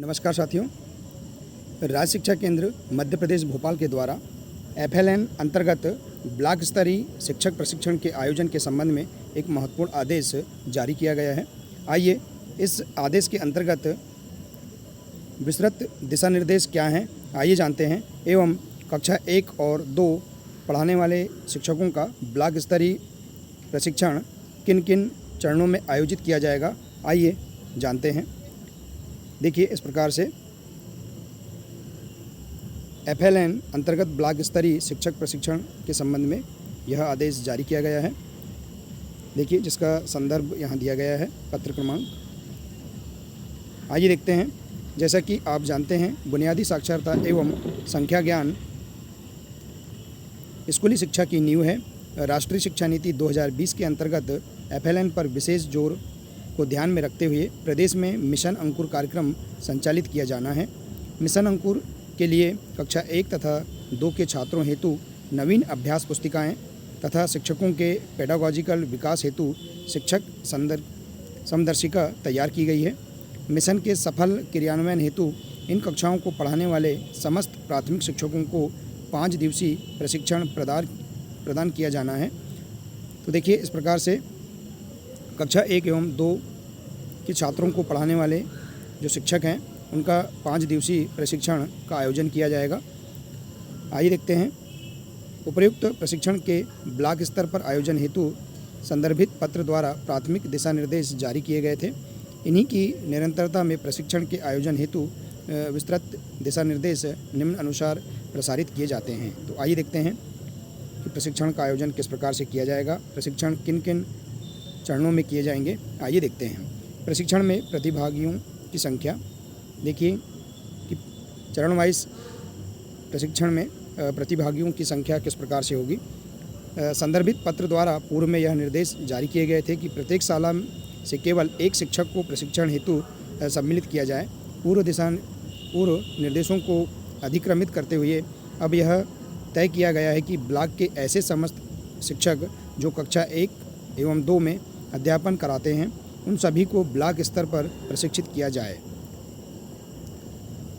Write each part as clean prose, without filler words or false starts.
नमस्कार साथियों। राज्य शिक्षा केंद्र मध्य प्रदेश भोपाल के द्वारा FLN अंतर्गत ब्लॉक स्तरीय शिक्षक प्रशिक्षण के आयोजन के संबंध में एक महत्वपूर्ण आदेश जारी किया गया है। आइए इस आदेश के अंतर्गत विस्तृत दिशा निर्देश क्या हैं, आइए जानते हैं। एवं कक्षा 1 और 2 पढ़ाने वाले शिक्षकों का ब्लॉक स्तरीय प्रशिक्षण किन किन चरणों में आयोजित किया जाएगा, आइए जानते हैं। देखिए, इस प्रकार से FLN अंतर्गत ब्लॉक स्तरीय शिक्षक प्रशिक्षण के संबंध में यह आदेश जारी किया गया है। देखिए, जिसका संदर्भ यहाँ दिया गया है, पत्र क्रमांक। आइए देखते हैं। जैसा कि आप जानते हैं, बुनियादी साक्षरता एवं संख्या ज्ञान स्कूली शिक्षा की नींव है। राष्ट्रीय शिक्षा नीति 2020 के अंतर्गत FLN पर विशेष जोर को ध्यान में रखते हुए प्रदेश में मिशन अंकुर कार्यक्रम संचालित किया जाना है। मिशन अंकुर के लिए कक्षा 1 तथा 2 के छात्रों हेतु नवीन अभ्यास पुस्तिकाएं तथा शिक्षकों के पेडागॉजिकल विकास हेतु शिक्षक समदर्शिका तैयार की गई है। मिशन के सफल क्रियान्वयन हेतु इन कक्षाओं को पढ़ाने वाले समस्त प्राथमिक शिक्षकों को 5 दिवसीय प्रशिक्षण प्रदान किया जाना है। तो देखिए, इस प्रकार से कक्षा 1 एवं 2 के छात्रों को पढ़ाने वाले जो शिक्षक हैं, उनका 5 दिवसीय प्रशिक्षण का आयोजन किया जाएगा। आइए देखते हैं। उपर्युक्त प्रशिक्षण के ब्लॉक स्तर पर आयोजन हेतु संदर्भित पत्र द्वारा प्राथमिक दिशा निर्देश जारी किए गए थे। इन्हीं की निरंतरता में प्रशिक्षण के आयोजन हेतु विस्तृत दिशा निर्देश निम्न अनुसार प्रसारित किए जाते हैं। तो आइए देखते हैं कि प्रशिक्षण का आयोजन किस प्रकार से किया जाएगा, प्रशिक्षण किन किन चरणों में किए जाएंगे, आइए देखते हैं। प्रशिक्षण में प्रतिभागियों की संख्या, देखिए कि चरण वाइज प्रशिक्षण में प्रतिभागियों की संख्या किस प्रकार से होगी। संदर्भित पत्र द्वारा पूर्व में यह निर्देश जारी किए गए थे कि प्रत्येक शाला से केवल एक शिक्षक को प्रशिक्षण हेतु सम्मिलित किया जाए। पूर्व निर्देशों को अधिक्रमित करते हुए अब यह तय किया गया है कि ब्लॉक के ऐसे समस्त शिक्षक जो कक्षा 1 एवं 2 में अध्यापन कराते हैं, उन सभी को ब्लॉक स्तर पर प्रशिक्षित किया जाए।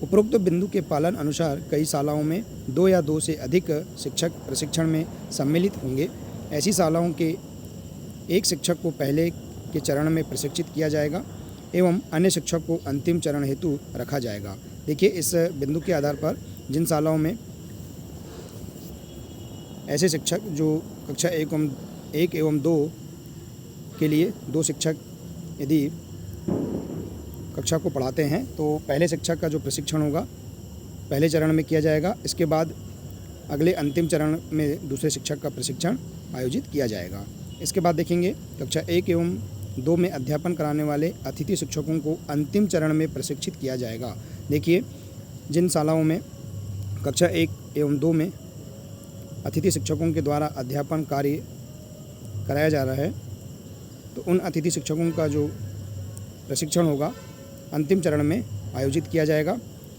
उपरोक्त बिंदु के पालन अनुसार कई शालाओं में 2 या 2 से अधिक शिक्षक प्रशिक्षण में सम्मिलित होंगे। ऐसी शालाओं के एक शिक्षक को पहले के चरण में प्रशिक्षित किया जाएगा एवं अन्य शिक्षक को अंतिम चरण हेतु रखा जाएगा। देखिए, इस बिंदु के आधार पर जिन शालाओं में ऐसे शिक्षक जो कक्षा 1 एवं 2 के लिए 2 शिक्षक यदि कक्षा को पढ़ाते हैं, तो पहले शिक्षक का जो प्रशिक्षण होगा पहले चरण में किया जाएगा। इसके बाद अगले अंतिम चरण में दूसरे शिक्षक का प्रशिक्षण आयोजित किया जाएगा। इसके बाद देखेंगे, कक्षा 1 एवं 2 में अध्यापन कराने वाले अतिथि शिक्षकों को अंतिम चरण में प्रशिक्षित किया जाएगा। देखिए, जिन शालाओं में कक्षा 1 एवं 2 में अतिथि शिक्षकों के द्वारा अध्यापन कार्य कराया जा रहा है, तो उन अतिथि शिक्षकों का जो प्रशिक्षण होगा अंतिम चरण में आयोजित किया जाएगा।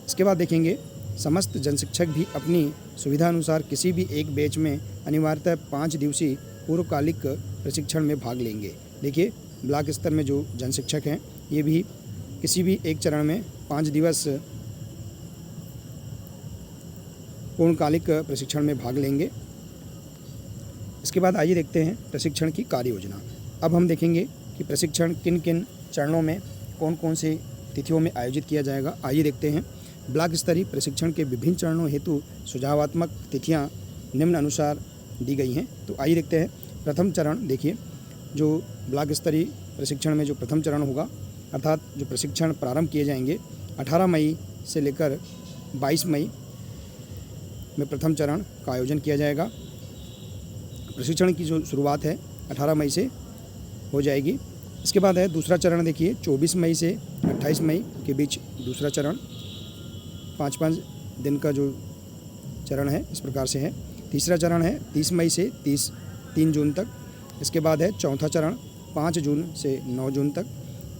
इसके बाद देखेंगे, समस्त जन शिक्षक भी अपनी सुविधा अनुसार किसी भी एक बैच में अनिवार्यतः 5 दिवसीय पूर्वकालिक प्रशिक्षण में भाग लेंगे। देखिए, ब्लॉक स्तर में जो जन शिक्षक हैं, ये भी किसी भी एक चरण में 5 दिवस पूर्णकालिक प्रशिक्षण में भाग लेंगे। इसके बाद आइए देखते हैं प्रशिक्षण की कार्य योजना। अब हम देखेंगे कि प्रशिक्षण किन किन चरणों में कौन कौन सी तिथियों में आयोजित किया जाएगा, आइए देखते हैं। ब्लॉक स्तरीय प्रशिक्षण के विभिन्न चरणों हेतु सुझावात्मक तिथियां निम्न अनुसार दी गई हैं। तो आइए देखते हैं। प्रथम चरण, देखिए, जो ब्लॉक स्तरीय प्रशिक्षण में जो प्रथम चरण होगा, अर्थात जो प्रशिक्षण प्रारंभ किए जाएंगे 18 मई से लेकर 22 मई में प्रथम चरण का आयोजन किया जाएगा। प्रशिक्षण की जो शुरुआत है 18 मई से हो जाएगी। इसके बाद है दूसरा चरण, देखिए 24 मई से 28 मई के बीच दूसरा चरण, 5-5 दिन का जो चरण है इस प्रकार से है। तीसरा चरण है 30 मई से 3 जून तक। इसके बाद है चौथा चरण 5 जून से 9 जून तक,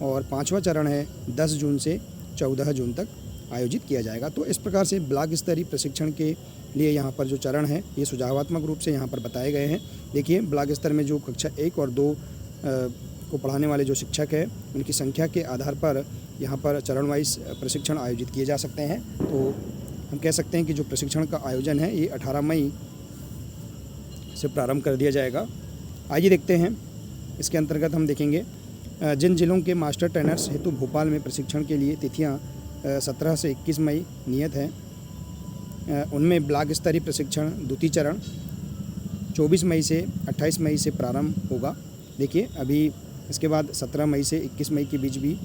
और 5वां चरण है 10 जून से 14 जून तक आयोजित किया जाएगा। तो इस प्रकार से ब्लॉक स्तरीय प्रशिक्षण के लिए यहाँ पर जो चरण है ये सुझावात्मक रूप से यहाँ पर बताए गए हैं। देखिए, ब्लॉक स्तर में जो कक्षा 1 और 2 को पढ़ाने वाले जो शिक्षक हैं उनकी संख्या के आधार पर यहाँ पर चरण वाइज प्रशिक्षण आयोजित किए जा सकते हैं। तो हम कह सकते हैं कि जो प्रशिक्षण का आयोजन है ये 18 मई से प्रारंभ कर दिया जाएगा। आइए देखते हैं, इसके अंतर्गत हम देखेंगे जिन जिलों के मास्टर ट्रेनर्स हेतु भोपाल में प्रशिक्षण के लिए तिथियां 17 से 21 मई नियत हैं, उनमें ब्लॉक स्तरीय प्रशिक्षण द्वितीय चरण 24 मई से 28 मई से प्रारंभ होगा। देखिए अभी इसके बाद 17 मई से 21 मई के बीच भी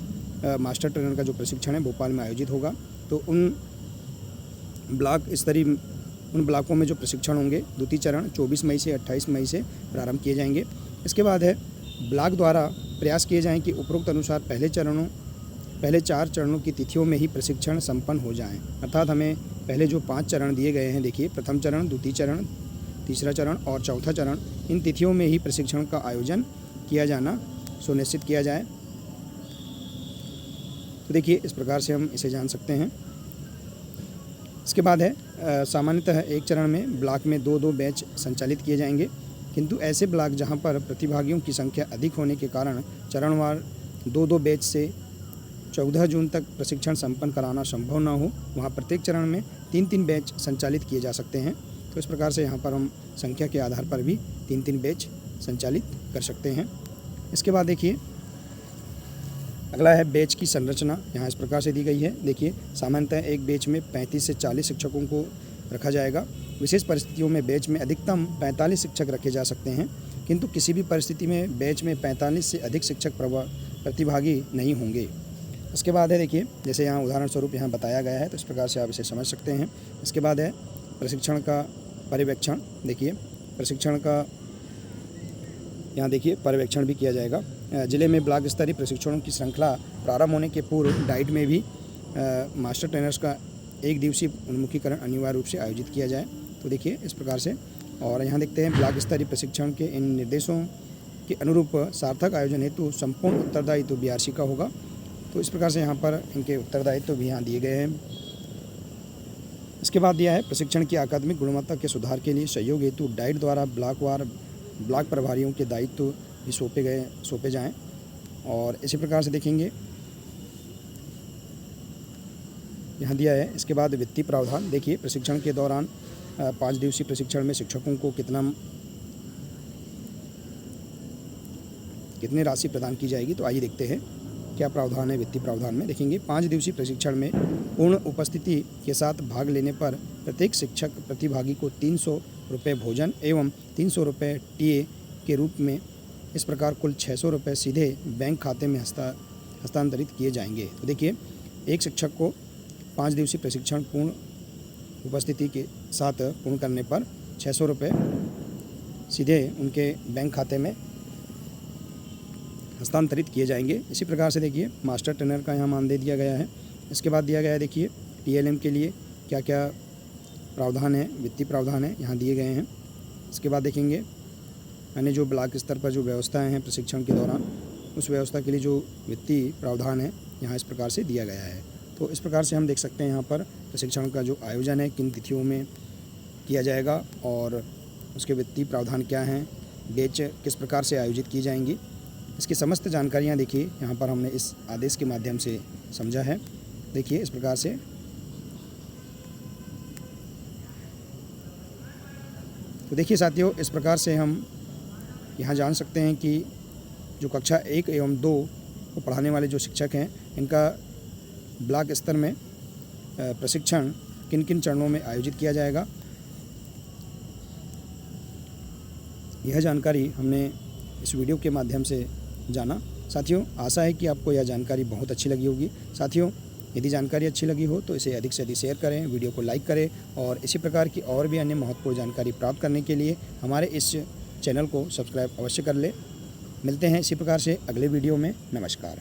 मास्टर ट्रेनर का जो प्रशिक्षण है भोपाल में आयोजित होगा। तो उन ब्लॉकों में जो प्रशिक्षण होंगे द्वितीय चरण 24 मई से 28 मई से प्रारंभ किए जाएंगे। इसके बाद है ब्लॉक द्वारा प्रयास किए जाएं कि उपरोक्त अनुसार पहले 4 चरणों की तिथियों में ही प्रशिक्षण संपन्न हो जाएं। अर्थात हमें पहले जो 5 चरण दिए गए हैं, देखिए प्रथम चरण, द्वितीय चरण, तीसरा चरण और चौथा चरण, इन तिथियों में ही प्रशिक्षण का आयोजन किया जाना सुनिश्चित किया जाए। तो देखिए इस प्रकार से हम इसे जान सकते हैं। इसके बाद है सामान्यतः एक चरण में ब्लॉक में 2-2 बैच संचालित किए जाएंगे, किंतु ऐसे ब्लॉक जहां पर प्रतिभागियों की संख्या अधिक होने के कारण चरणवार 2-2 बैच से 14 जून तक प्रशिक्षण संपन्न कराना संभव न हो, वहां प्रत्येक चरण में 3-3 बैच संचालित किए जा सकते हैं। तो इस प्रकार से यहाँ पर हम संख्या के आधार पर भी 3-3 बैच संचालित कर सकते हैं। इसके बाद देखिए अगला है बैच की संरचना, यहाँ इस प्रकार से दी गई है। देखिए सामान्यतः एक बैच में 35 से 40 शिक्षकों को रखा जाएगा। विशेष परिस्थितियों में बैच में अधिकतम 45 शिक्षक रखे जा सकते हैं, किंतु किसी भी परिस्थिति में बैच में 45 से अधिक शिक्षक प्रतिभागी नहीं होंगे। इसके बाद है देखिए जैसे यहाँ उदाहरण स्वरूप यहाँ बताया गया है, तो इस प्रकार से आप इसे समझ सकते हैं। इसके बाद है प्रशिक्षण का पर्यवेक्षण। देखिए प्रशिक्षण का यहाँ देखिए पर्यवेक्षण भी किया जाएगा। जिले में ब्लॉक स्तरीय प्रशिक्षणों की श्रृंखला प्रारंभ होने के पूर्व डाइट में भी मास्टर ट्रेनर्स का 1 दिवसीय उन्मुखीकरण अनिवार्य रूप से आयोजित किया जाए। तो देखिए इस प्रकार से, और यहाँ देखते हैं ब्लॉक स्तरीय प्रशिक्षण के इन निर्देशों के अनुरूप सार्थक आयोजन हेतु संपूर्ण उत्तरदायित्व BRC का होगा। तो इस प्रकार से यहाँ पर इनके उत्तरदायित्व भी यहाँ दिए गए हैं। इसके बाद दिया है प्रशिक्षण की अकादमिक गुणवत्ता के सुधार के लिए सहयोग हेतु डाइट द्वारा ब्लॉक प्रभारियों के दायित्व भी सौंपे जाएँ। और इसी प्रकार से देखेंगे यहाँ दिया है। इसके बाद वित्तीय प्रावधान। देखिए प्रशिक्षण के दौरान 5 दिवसीय प्रशिक्षण में शिक्षकों को कितनी राशि प्रदान की जाएगी। तो आइए देखते हैं क्या प्रावधान है वित्तीय प्रावधान में। देखेंगे 5 दिवसीय प्रशिक्षण में पूर्ण उपस्थिति के साथ भाग लेने पर प्रत्येक शिक्षक प्रतिभागी को 300 रुपये भोजन एवं 300 रुपये TA के रूप में इस प्रकार कुल 600 रुपये सीधे बैंक खाते में हस्तांतरित किए जाएंगे। तो देखिए एक शिक्षक को 5 दिवसीय प्रशिक्षण पूर्ण उपस्थिति के साथ पूर्ण करने पर 600 रुपये सीधे उनके बैंक खाते में हस्तांतरित किए जाएंगे। इसी प्रकार से देखिए मास्टर ट्रेनर का यहाँ मानदेय दिया गया है। इसके बाद दिया गया है देखिए TLM के लिए क्या क्या प्रावधान है, वित्तीय प्रावधान है यहाँ दिए गए हैं। इसके बाद देखेंगे यानी जो ब्लॉक स्तर पर जो व्यवस्थाएं हैं प्रशिक्षण के दौरान, उस व्यवस्था के लिए जो वित्तीय प्रावधान है यहाँ इस प्रकार से दिया गया है। तो इस प्रकार से हम देख सकते हैं यहाँ पर प्रशिक्षण का जो आयोजन है किन तिथियों में किया जाएगा और उसके वित्तीय प्रावधान क्या हैं, बैच किस प्रकार से आयोजित की जाएंगी, इसकी समस्त जानकारियाँ देखिए यहाँ पर हमने इस आदेश के माध्यम से समझा है। देखिए इस प्रकार से। तो देखिए साथियों इस प्रकार से हम यहाँ जान सकते हैं कि जो कक्षा 1 एवं 2 को पढ़ाने वाले जो शिक्षक हैं इनका ब्लॉक स्तर में प्रशिक्षण किन किन चरणों में आयोजित किया जाएगा। यह जानकारी हमने इस वीडियो के माध्यम से जाना। साथियों आशा है कि आपको यह जानकारी बहुत अच्छी लगी होगी। साथियों यदि जानकारी अच्छी लगी हो तो इसे अधिक से अधिक शेयर करें, वीडियो को लाइक करें और इसी प्रकार की और भी अन्य महत्वपूर्ण जानकारी प्राप्त करने के लिए हमारे इस चैनल को सब्सक्राइब अवश्य कर लें। मिलते हैं इसी प्रकार से अगले वीडियो में। नमस्कार।